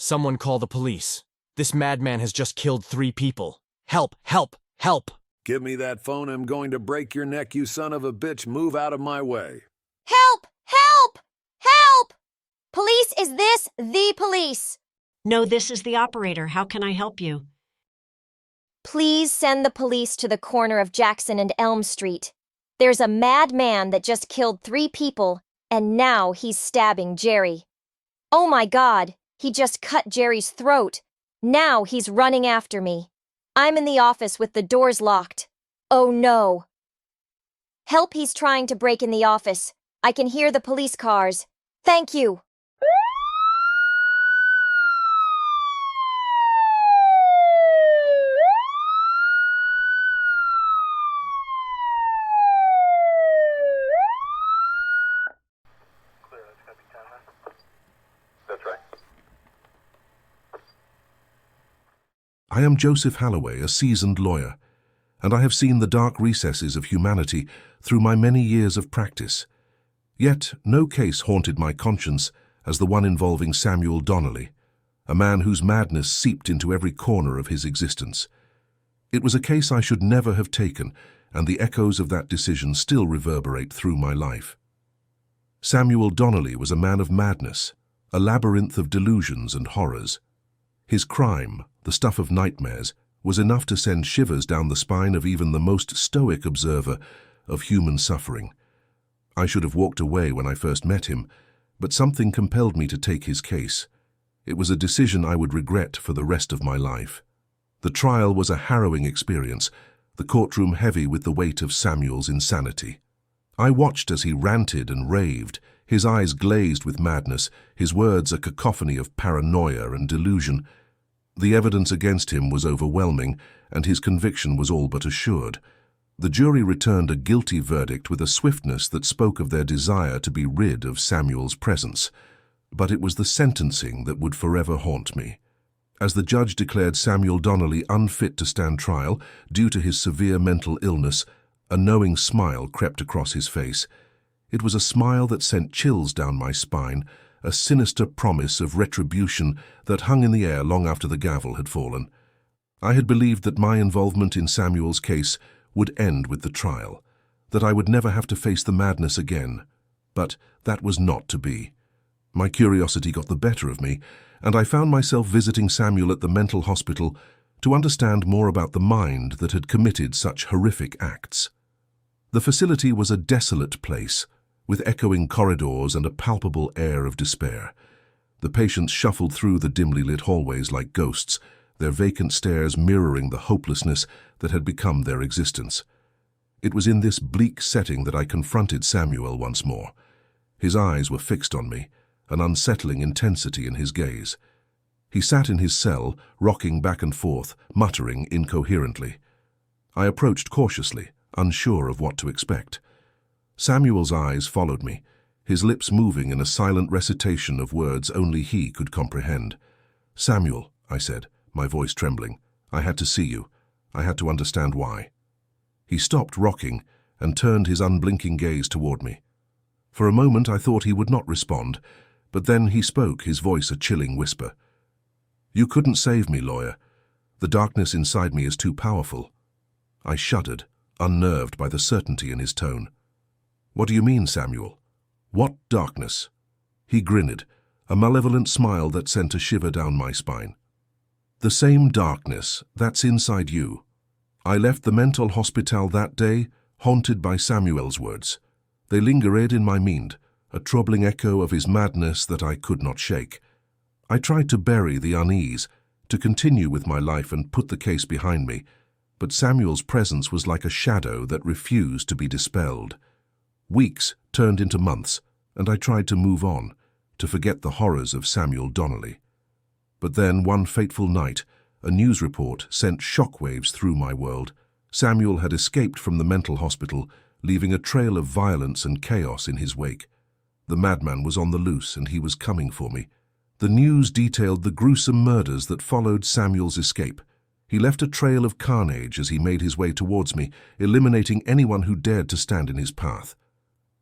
Someone call the police. This madman has just killed 3 people. Help, help, help! Give me that phone. I'm going to break your neck, you son of a bitch. Move out of my way. Help! Help! Help! Police, is this the police? No, this is the operator. How can I help you? Please send the police to the corner of Jackson and Elm Street. There's a mad man that just killed 3 people, and now he's stabbing Jerry. Oh my God, he just cut Jerry's throat. Now he's running after me. I'm in the office with the doors locked. Oh no. Help, he's trying to break in the office. I can hear the police cars. Thank you. That's right. I am Joseph Halloway, a seasoned lawyer, and I have seen the dark recesses of humanity through my many years of practice. Yet no case haunted my conscience as the one involving Samuel Donnelly, a man whose madness seeped into every corner of his existence. It was a case I should never have taken, and the echoes of that decision still reverberate through my life. Samuel Donnelly was a man of madness, a labyrinth of delusions and horrors. His crime, the stuff of nightmares, was enough to send shivers down the spine of even the most stoic observer of human suffering. I should have walked away when I first met him, but something compelled me to take his case. It was a decision I would regret for the rest of my life. The trial was a harrowing experience, the courtroom heavy with the weight of Samuel's insanity. I watched as he ranted and raved, his eyes glazed with madness, his words a cacophony of paranoia and delusion. The evidence against him was overwhelming, and his conviction was all but assured. The jury returned a guilty verdict with a swiftness that spoke of their desire to be rid of Samuel's presence. But it was the sentencing that would forever haunt me. As the judge declared Samuel Donnelly unfit to stand trial due to his severe mental illness, a knowing smile crept across his face. It was a smile that sent chills down my spine, a sinister promise of retribution that hung in the air long after the gavel had fallen. I had believed that my involvement in Samuel's case would end with the trial, that I would never have to face the madness again. But that was not to be. My curiosity got the better of me, and I found myself visiting Samuel at the mental hospital to understand more about the mind that had committed such horrific acts. The facility was a desolate place, with echoing corridors and a palpable air of despair. The patients shuffled through the dimly lit hallways like ghosts, their vacant stares mirroring the hopelessness that had become their existence. It was in this bleak setting that I confronted Samuel once more. His eyes were fixed on me, an unsettling intensity in his gaze. He sat in his cell, rocking back and forth, muttering incoherently. I approached cautiously, unsure of what to expect. Samuel's eyes followed me, his lips moving in a silent recitation of words only he could comprehend. "Samuel," I said, my voice trembling, "I had to see you. I had to understand why." He stopped rocking and turned his unblinking gaze toward me. For a moment I thought he would not respond, but then he spoke, his voice a chilling whisper. "You couldn't save me, lawyer. The darkness inside me is too powerful." I shuddered, unnerved by the certainty in his tone. "What do you mean, Samuel? What darkness?" He grinned, a malevolent smile that sent a shiver down my spine. "The same darkness that's inside you. I left the mental hospital that day, haunted by Samuel's words. They lingered in my mind, a troubling echo of his madness that I could not shake. I tried to bury the unease, to continue with my life and put the case behind me, but Samuel's presence was like a shadow that refused to be dispelled. Weeks turned into months, and I tried to move on, to forget the horrors of Samuel Donnelly. But then, one fateful night, a news report sent shockwaves through my world. Samuel had escaped from the mental hospital, leaving a trail of violence and chaos in his wake. The madman was on the loose, and he was coming for me. The news detailed the gruesome murders that followed Samuel's escape. He left a trail of carnage as he made his way towards me, eliminating anyone who dared to stand in his path.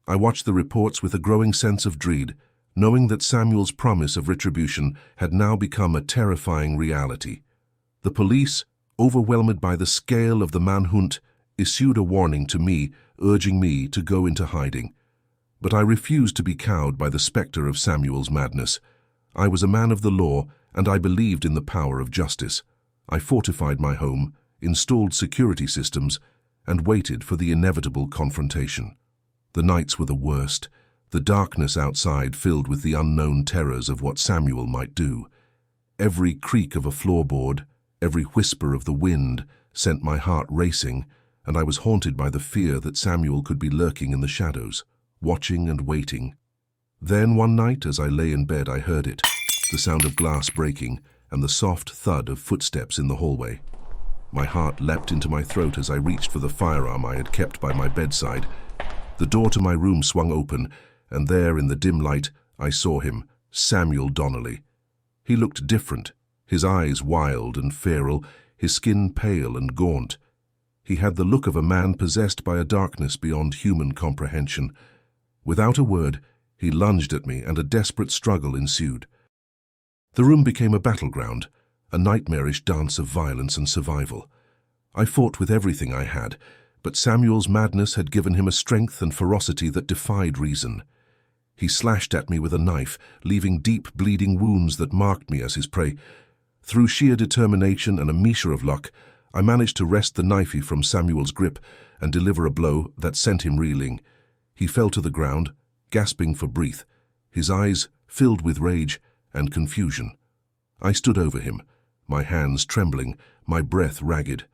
I watched the reports with a growing sense of dread, knowing that Samuel's promise of retribution had now become a terrifying reality. The police, overwhelmed by the scale of the manhunt, issued a warning to me, urging me to go into hiding. But I refused to be cowed by the specter of Samuel's madness. I was a man of the law, and I believed in the power of justice. I fortified my home, installed security systems, and waited for the inevitable confrontation. The nights were the worst, the darkness outside filled with the unknown terrors of what Samuel might do. Every creak of a floorboard, every whisper of the wind sent my heart racing, and I was haunted by the fear that Samuel could be lurking in the shadows, watching and waiting. Then one night, as I lay in bed, I heard it, the sound of glass breaking and the soft thud of footsteps in the hallway. My heart leapt into my throat as I reached for the firearm I had kept by my bedside. The door to my room swung open, and there in the dim light I saw him, Samuel Donnelly. He looked different, his eyes wild and feral, his skin pale and gaunt. He had the look of a man possessed by a darkness beyond human comprehension. Without a word, he lunged at me, and a desperate struggle ensued. The room became a battleground, a nightmarish dance of violence and survival. I fought with everything I had, but Samuel's madness had given him a strength and ferocity that defied reason. He slashed at me with a knife, leaving deep, bleeding wounds that marked me as his prey. Through sheer determination and a measure of luck, I managed to wrest the knifey from Samuel's grip and deliver a blow that sent him reeling. He fell to the ground, gasping for breath, his eyes filled with rage and confusion. I stood over him, my hands trembling, my breath ragged.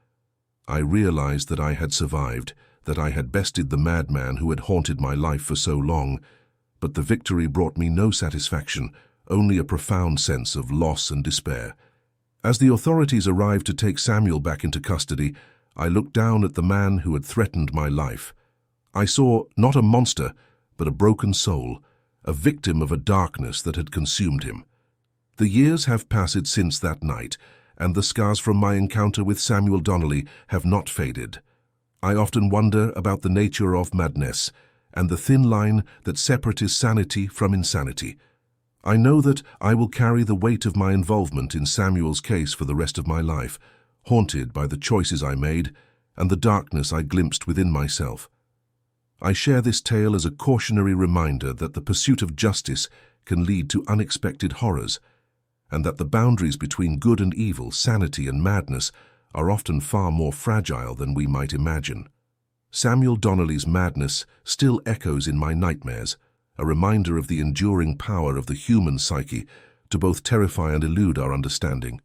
I realized that I had survived, that I had bested the madman who had haunted my life for so long, but the victory brought me no satisfaction, only a profound sense of loss and despair. As the authorities arrived to take Samuel back into custody, I looked down at the man who had threatened my life. I saw not a monster, but a broken soul, a victim of a darkness that had consumed him. The years have passed since that night, and the scars from my encounter with Samuel Donnelly have not faded. I often wonder about the nature of madness, and the thin line that separates sanity from insanity. I know that I will carry the weight of my involvement in Samuel's case for the rest of my life, haunted by the choices I made and the darkness I glimpsed within myself. I share this tale as a cautionary reminder that the pursuit of justice can lead to unexpected horrors, and that the boundaries between good and evil, sanity and madness, are often far more fragile than we might imagine. Samuel Donnelly's madness still echoes in my nightmares, a reminder of the enduring power of the human psyche to both terrify and elude our understanding.